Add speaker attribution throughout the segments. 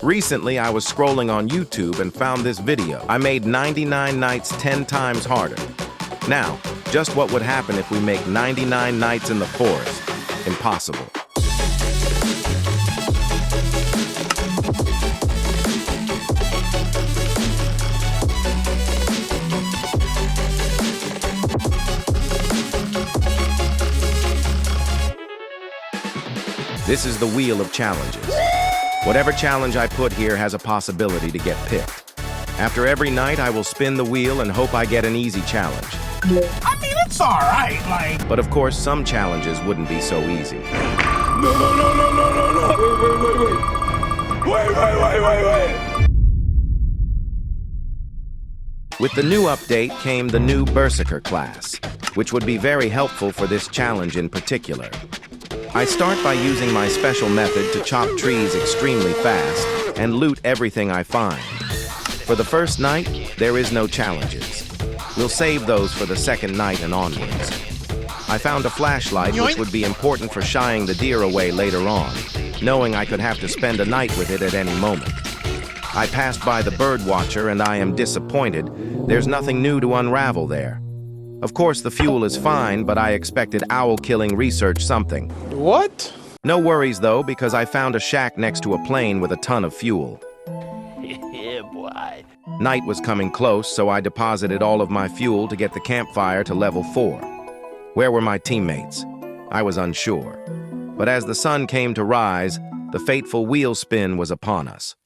Speaker 1: Recently, I was scrolling on YouTube and found this video. I made 99 nights 10 times harder. Now, just what would happen if we make 99 nights in the forest impossible? This is the wheel of challenges. Whatever challenge I put here has a possibility to get picked. After every night, I will spin the wheel and hope I get an easy challenge.
Speaker 2: I mean, it's all right, like...
Speaker 1: But of course, some challenges wouldn't be so easy.
Speaker 2: No. Wait.
Speaker 1: With the new update came the new Berserker class, which would be very helpful for this challenge in particular. I start by using my special method to chop trees extremely fast and loot everything I find. For the first night, there is no challenges. We'll save those for the second night and onwards. I found a flashlight which would be important for shying the deer away later on, knowing I could have to spend a night with it at any moment. I passed by the bird watcher and I am disappointed. There's nothing new to unravel there. Of course, the fuel is fine, but I expected owl-killing research something.
Speaker 3: What?
Speaker 1: No worries, though, because I found a shack next to a plane with a ton of fuel.
Speaker 4: Yeah, boy.
Speaker 1: Night was coming close, so I deposited all of my fuel to get the campfire to level 4. Where were my teammates? I was unsure. But as the sun came to rise, the fateful wheel spin was upon us.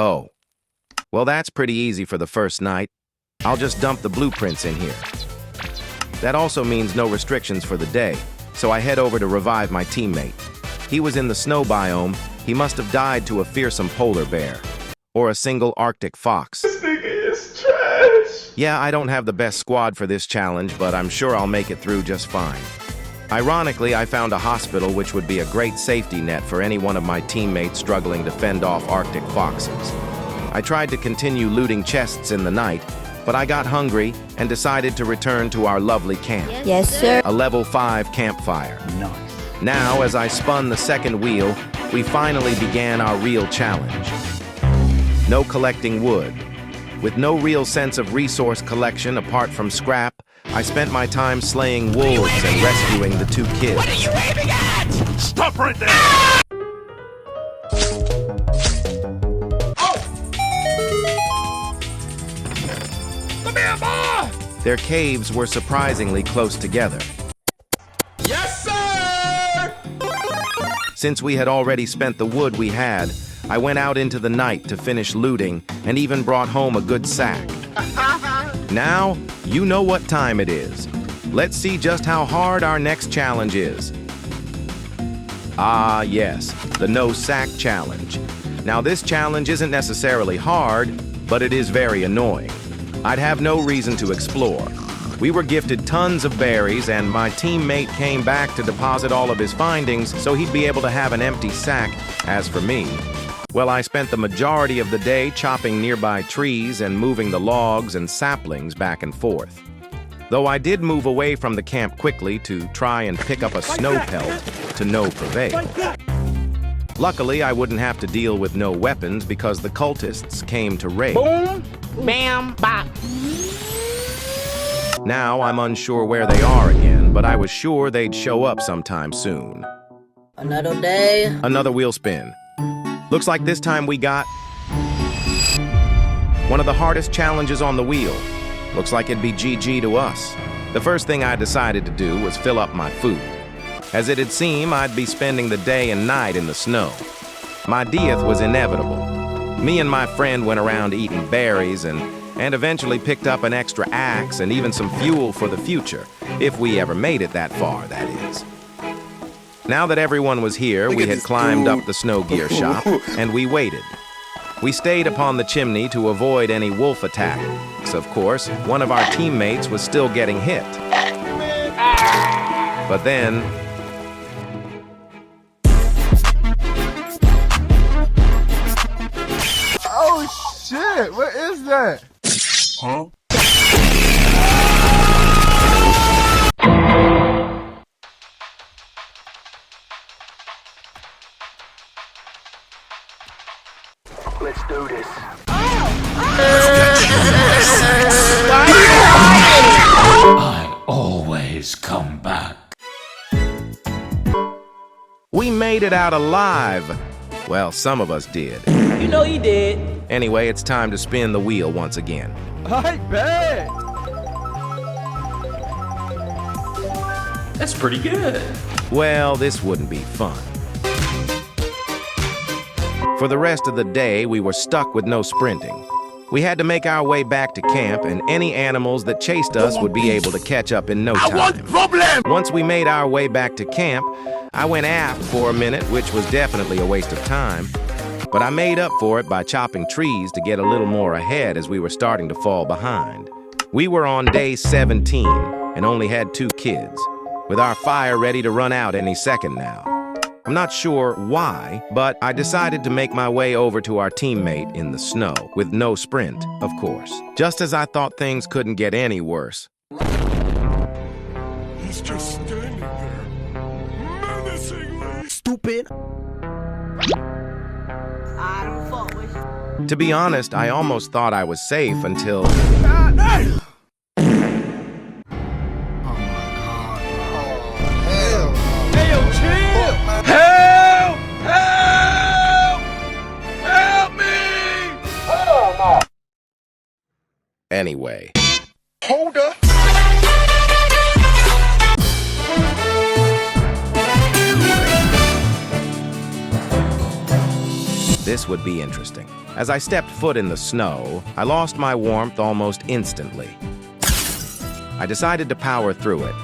Speaker 1: Oh. Well, that's pretty easy for the first night. I'll just dump the blueprints in here. That also means no restrictions for the day, so I head over to revive my teammate. He was in the snow biome. He must have died to a fearsome polar bear. Or a single Arctic fox.
Speaker 2: This nigga is trash.
Speaker 1: Yeah, I don't have the best squad for this challenge, but I'm sure I'll make it through just fine. Ironically, I found a hospital which would be a great safety net for any one of my teammates struggling to fend off Arctic foxes. I tried to continue looting chests in the night, but I got hungry and decided to return to our lovely camp.
Speaker 5: Yes, sir.
Speaker 1: A level 5 campfire.
Speaker 2: Nice.
Speaker 1: Now, as I spun the second wheel, we finally began our real challenge. No collecting wood. With no real sense of resource collection apart from scrap, I spent my time slaying wolves and rescuing the 2 kids.
Speaker 4: What are you aiming at?
Speaker 2: Stop right there. Come here, boy.
Speaker 1: Their caves were surprisingly close together.
Speaker 2: Yes, sir.
Speaker 1: Since we had already spent the wood we had, I went out into the night to finish looting and even brought home a good sack. Now, you know what time it is. Let's see just how hard our next challenge is. Ah, yes, the no sack challenge. Now, this challenge isn't necessarily hard, but it is very annoying. I'd have no reason to explore. We were gifted tons of berries, and my teammate came back to deposit all of his findings so he'd be able to have an empty sack. As for me, well, I spent the majority of the day chopping nearby trees and moving the logs and saplings back and forth. Though I did move away from the camp quickly to try and pick up a snow pelt to no prevail. Luckily, I wouldn't have to deal with no weapons because the cultists came to raid.
Speaker 4: Boom, bam, bop.
Speaker 1: Now I'm unsure where they are again, but I was sure they'd show up sometime soon.
Speaker 5: Another day.
Speaker 1: Another wheel spin. Looks like this time we got one of the hardest challenges on the wheel. Looks like it'd be GG to us. The first thing I decided to do was fill up my food. As it'd seem, I'd be spending the day and night in the snow. My death was inevitable. Me and my friend went around eating berries and eventually picked up an extra axe and even some fuel for the future, if we ever made it that far, that is. Now that everyone was here, we had climbed up the snow gear shop, and we waited. We stayed upon the chimney to avoid any wolf attacks. Of course, one of our teammates was still getting hit. But then...
Speaker 3: Oh shit, what is that?
Speaker 2: Huh?
Speaker 6: let's do this.
Speaker 7: I always come back.
Speaker 1: We made it out alive. Well, some of us did.
Speaker 4: You know you did.
Speaker 1: Anyway, it's time to spin the wheel once again.
Speaker 3: I bet.
Speaker 7: That's pretty good.
Speaker 1: Well, this wouldn't be fun. For the rest of the day, we were stuck with no sprinting. We had to make our way back to camp, and any animals that chased us would be able to catch up in no time. Once we made our way back to camp, I went aft for a minute, which was definitely a waste of time. But I made up for it by chopping trees to get a little more ahead as we were starting to fall behind. We were on day 17 and only had 2 kids, with our fire ready to run out any second now. I'm not sure why, but I decided to make my way over to our teammate in the snow, with no sprint, of course. Just as I thought things couldn't get any worse.
Speaker 2: He's just standing there, menacingly.
Speaker 4: Stupid.
Speaker 5: I don't fuck with you.
Speaker 1: To be honest, I almost thought I was safe until... Anyway.
Speaker 2: Hold up.
Speaker 1: This would be interesting. As I stepped foot in the snow, I lost my warmth almost instantly. I decided to power through it,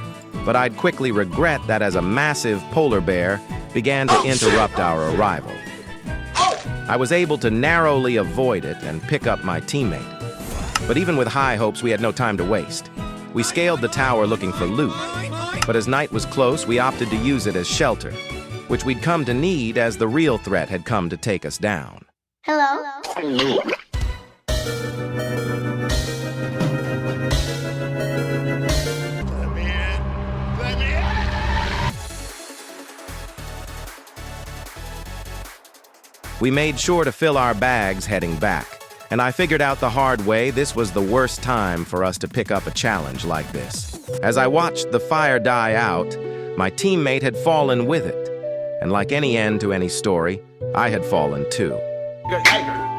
Speaker 1: but I'd quickly regret that as a massive polar bear began to interrupt our arrival. I was able to narrowly avoid it and pick up my teammate. But even with high hopes, we had no time to waste. We scaled the tower looking for loot, but as night was close, we opted to use it as shelter, which we'd come to need as the real threat had come to take us down.
Speaker 5: Hello?
Speaker 1: We made sure to fill our bags heading back, and I figured out the hard way this was the worst time for us to pick up a challenge like this. As I watched the fire die out, my teammate had fallen with it, and like any end to any story, I had fallen too.
Speaker 2: Good.